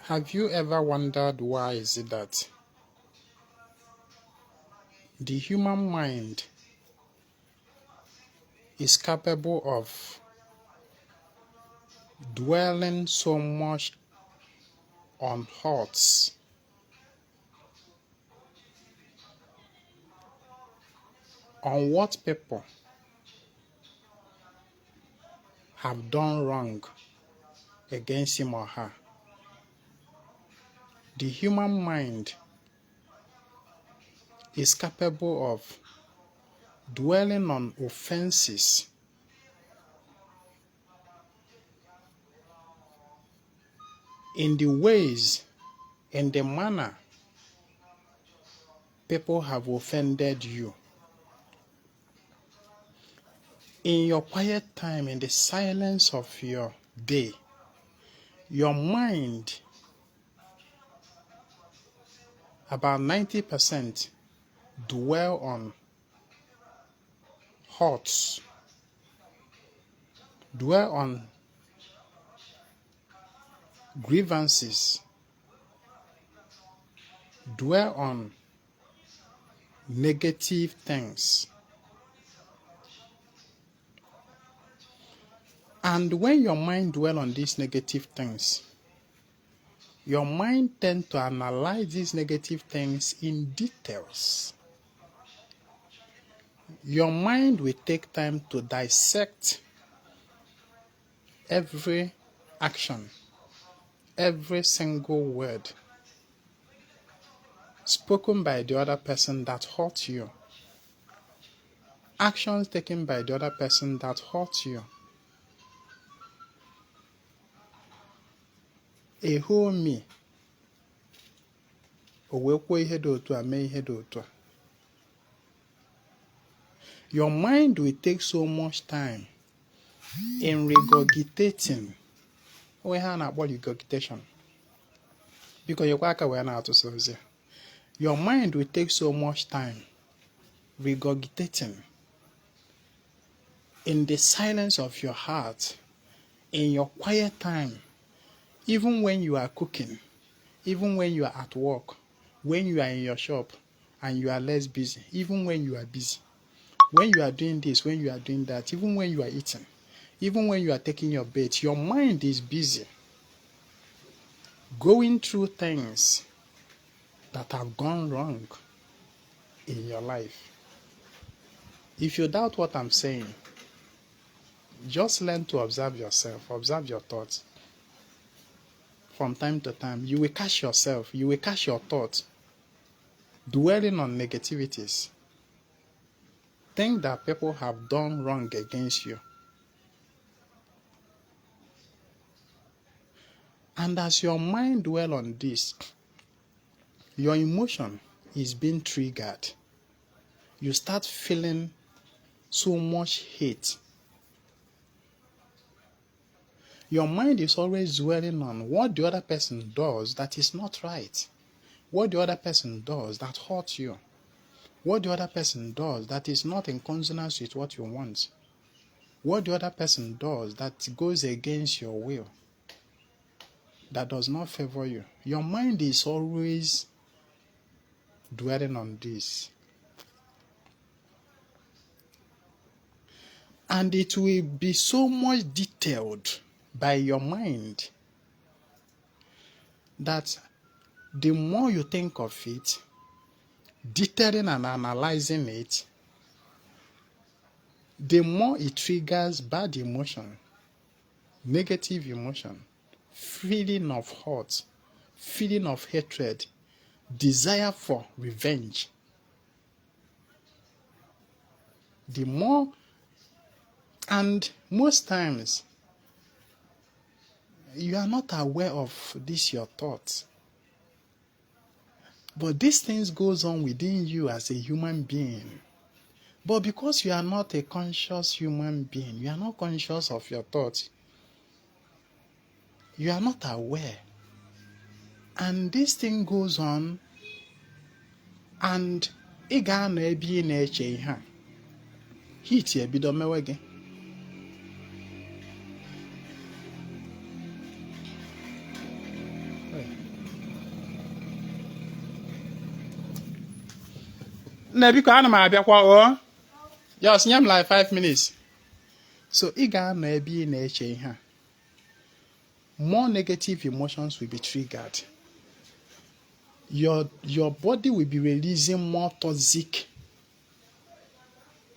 Have you ever wondered why is it that the human mind is capable of dwelling so much on thoughts, on what people have done wrong against him or her? The human mind is capable of dwelling on offenses in the ways, in the manner people have offended you. In your quiet time, in the silence of your day, your mind, about 90%, dwell on thoughts, dwell on grievances, dwell on negative things. And when your mind dwells on these negative things, your mind tends to analyze these negative things in details. Your mind will take time to dissect every action, every single word spoken by the other person that hurt you, actions taken by the other person that hurt you. A whole me, your mind will take so much time in regurgitating. We have about regurgitation because your mind will take so much time regurgitating in the silence of your heart, in your quiet time, even when you are cooking, even when you are at work, when you are in your shop and you are less busy, even when you are busy, when you are doing this, when you are doing that, even when you are eating, even when you are taking your bath, your mind is busy going through things that have gone wrong in your life. If you doubt what I'm saying, just learn to observe yourself, observe your thoughts. From time to time, you will catch yourself, you will catch your thoughts dwelling on negativities, things that people have done wrong against you. And as your mind dwells on this, your emotion is being triggered. You start feeling so much hate. Your mind is always dwelling on what the other person does that is not right. What the other person does that hurts you. What the other person does that is not in consonance with what you want. What the other person does that goes against your will, that does not favor you. Your mind is always dwelling on this. And it will be so much detailed by your mind that the more you think of it, detailing and analyzing it, the more it triggers bad emotion, negative emotion, feeling of hurt, feeling of hatred, desire for revenge. The more, and most times, you are not aware of this, your thoughts. But these things goes on within you as a human being. But because you are not a conscious human being, you are not conscious of your thoughts, you are not aware. And this thing goes on, and ị ga-anọ ebe ị na-eche ihe a, heat ebido mewe gị. Nebiko ana m abịakwa o. Just nyam like 5 minutes. So ị ga-anọ ebe ị na-eche ihe a. More negative emotions will be triggered. Your body will be releasing more toxic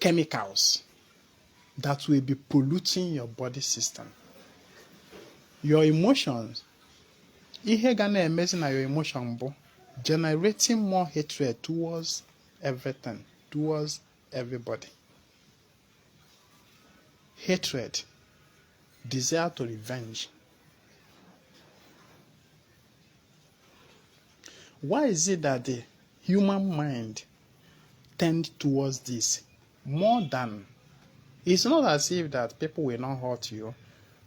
chemicals that will be polluting your body system. Your emotions, ihe ga na-emezi na your emotion bụ generating more hatred towards everything, towards everybody. Hatred, desire to revenge. Why is it that the human mind tends towards this more than... It's not as if that people will not hurt you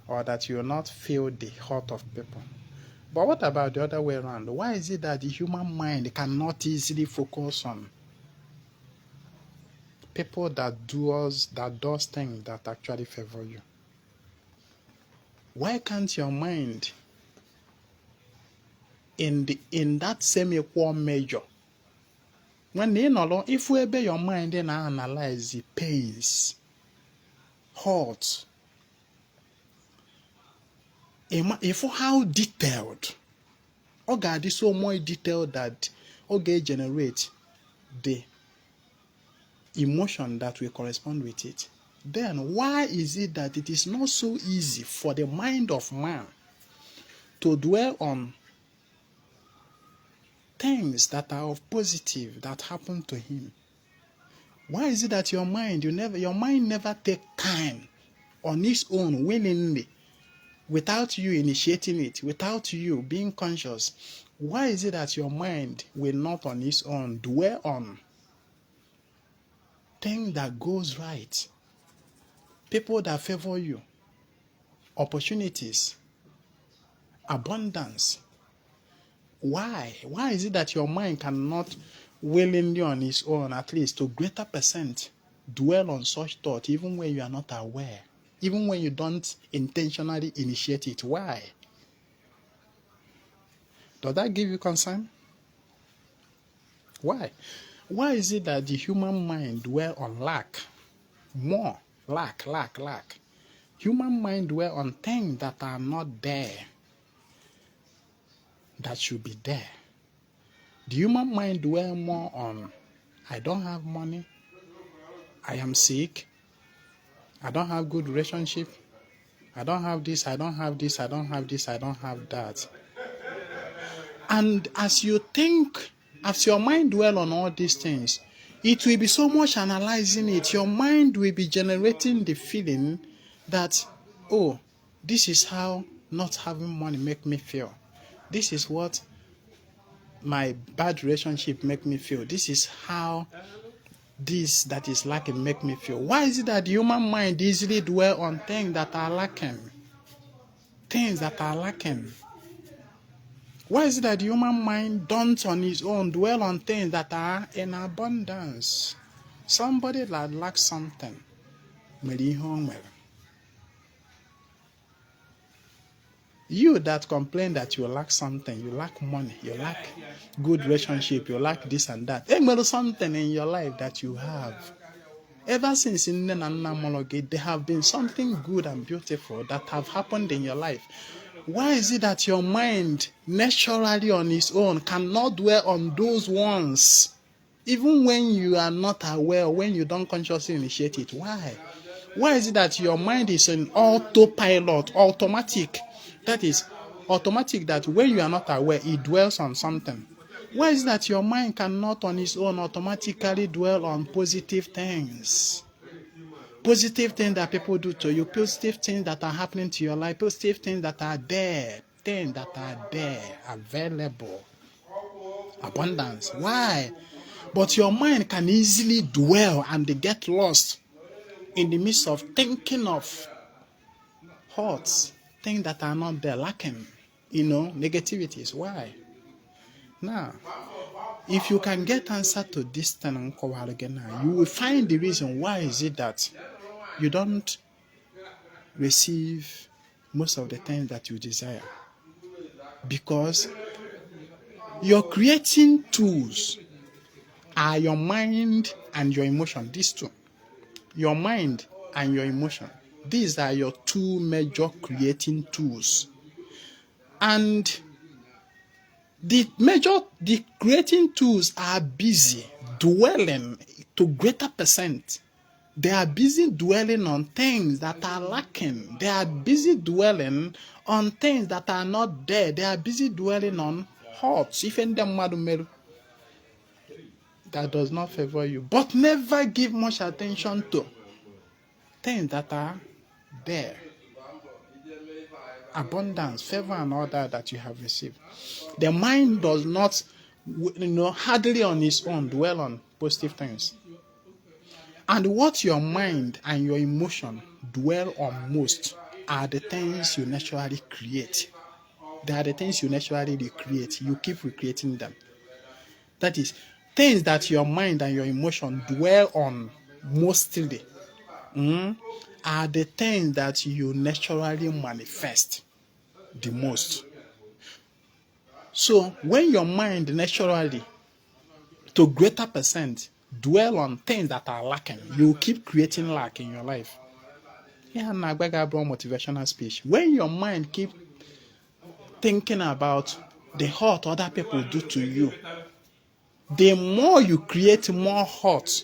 or that you will not feel the hurt of people. But what about the other way around? Why is it that the human mind cannot easily focus on people that does things that actually favor you? Why can't your mind in that same equal measure, when if we be your mind then analyze the pains, hurt, if how detailed, God is so more detailed that generate the emotion that will correspond with it, then why is it that it is not so easy for the mind of man to dwell on things that are of positive that happen to him? Why is it that your mind never take time on its own willingly, without you initiating it, without you being conscious? Why is it that your mind will not on its own dwell on things that goes right, people that favor you, opportunities, abundance? Why? Why is it that your mind cannot willingly on its own, at least to greater percent, dwell on such thought, even when you are not aware, even when you don't intentionally initiate it? Why? Does that give you concern? Why? Why is it that the human mind dwell on lack? More. Lack. Human mind dwell on things that are not there, that should be there. The human mind dwell more on, I don't have money, I am sick, I don't have good relationship, I don't have this, I don't have this, I don't have this, I don't have that. And as you think, as your mind dwell on all these things, it will be so much analyzing it. Your mind will be generating the feeling that, oh, this is how not having money make me feel. This is what my bad relationship make me feel. This is how this that is lacking make me feel. Why is it that the human mind easily dwell on things that are lacking? Things that are lacking. Why is it that the human mind don't on its own dwell on things that are in abundance? Somebody that lacks something, you that complain that you lack something, you lack money, you lack good relationship, you lack this and that. There's something in your life that you have. Ever since in there have been something good and beautiful that have happened in your life. Why is it that your mind naturally on its own cannot dwell on those ones, even when you are not aware, when you don't consciously initiate it? Why? Why is it that your mind is an autopilot, automatic? That is automatic, that when you are not aware, it dwells on something. Why is it that your mind cannot on its own automatically dwell on positive things? Positive things that people do to you, positive things that are happening to your life, positive things that are there, available, abundance. Why? But your mind can easily dwell and get lost in the midst of thinking of hurts, things that are not there, lacking, negativities. Why? Now, if you can get answer to this thing, you will find the reason why is it that you don't receive most of the things that you desire. Because you're creating tools are your mind and your emotion. These two. Your mind and your emotion. These are your two major creating tools. And the creating tools are busy dwelling to greater percent. They are busy dwelling on things that are lacking. They are busy dwelling on things that are not there. They are busy dwelling on hurts. Even the madu that does not favor you. But never give much attention to things that are there. Abundance, favor, and all that you have received. The mind does not, hardly on its own dwell on positive things. And what your mind and your emotion dwell on most are the things you naturally create. They are the things you naturally recreate. You keep recreating them. That is, things that your mind and your emotion dwell on mostly are the things that you naturally manifest the most. So when your mind naturally, to greater percent, dwell on things that are lacking, you keep creating lack in your life. Yeah, motivational speech. When your mind keep thinking about the hurt other people do to you, the more you create more hurt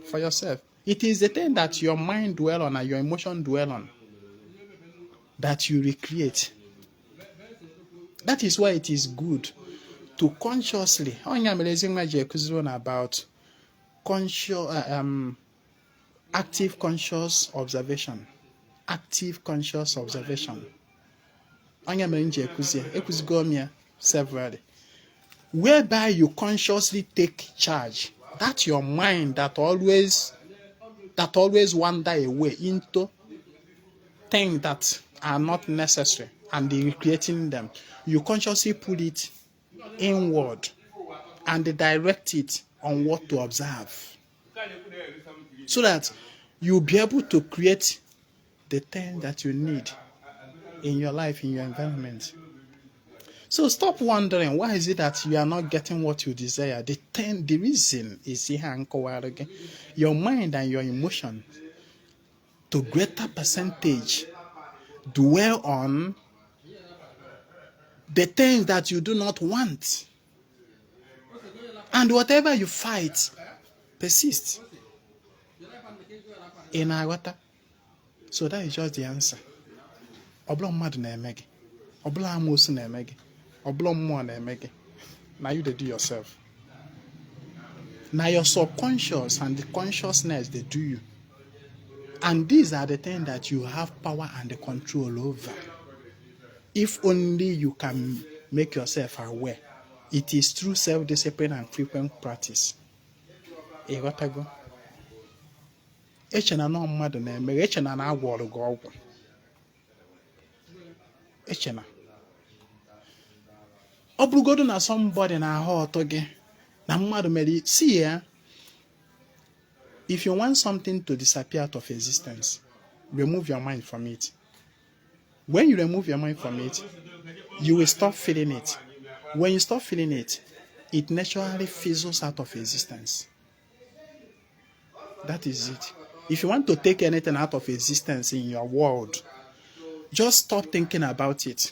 for yourself. It is the thing that your mind dwell on and your emotion dwell on that you recreate. That is why it is good to consciously, about active conscious observation. Active conscious observation. Severally. Whereby you consciously take charge. That's your mind that always wander away into things that are not necessary and recreating them. You consciously put it inward and direct it on what to observe, so that you'll be able to create the thing that you need in your life, in your environment. So stop wondering, why is it that you are not getting what you desire? The reason is your mind and your emotion to greater percentage dwell on the things that you do not want. And whatever you fight, persist. In our water. So that is just the answer. Oblong mad na emegi. Oblong amosu na emegi. Oblong mo na emegi. Now you do yourself. Now your subconscious and the consciousness, they do you. And these are the things that you have power and the control over. If only you can make yourself aware. It is through self-discipline and frequent practice. Egotago. Echena no mmadụ na-eme, echena na agwọrọ gị ọgwụ. Echena. Ọ bụrụgodu na somebody na-ahụ ọtọ gị na mmadụ mere, see ya. If you want something to disappear out of existence, remove your mind from it. When you remove your mind from it, you will stop feeling it. When you stop feeling it, it naturally fizzles out of existence. That is it. If you want to take anything out of existence in your world, just stop thinking about it.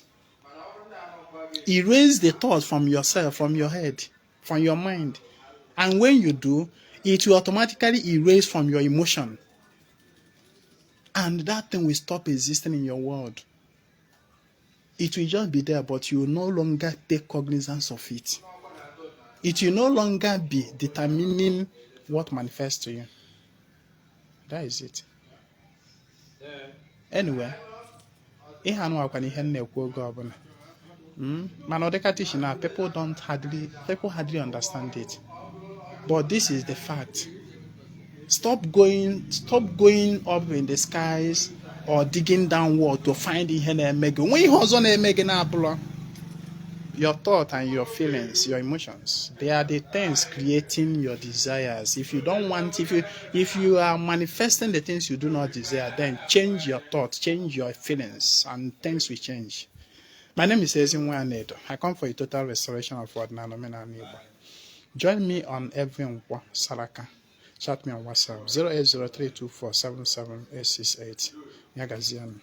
Erase the thoughts from yourself, from your head, from your mind. And when you do, it will automatically erase from your emotion. And that thing will stop existing in your world. It will just be there, but you will no longer take cognizance of it. It will no longer be determining what manifests to you. That is it. Anyway, people hardly understand it. But this is the fact. Stop going up in the skies or digging downward to find ihe mega. When you also mega, your thought and your feelings, your emotions, they are the things creating your desires. If you don't want, if you are manifesting the things you do not desire, then change your thoughts, change your feelings, and things will change. My name is Ezinwa. I come for a total restoration of ordinary men and neighbor. Join me on Ezinwa Saraka. Chat me on WhatsApp 08032477868. Yagazian.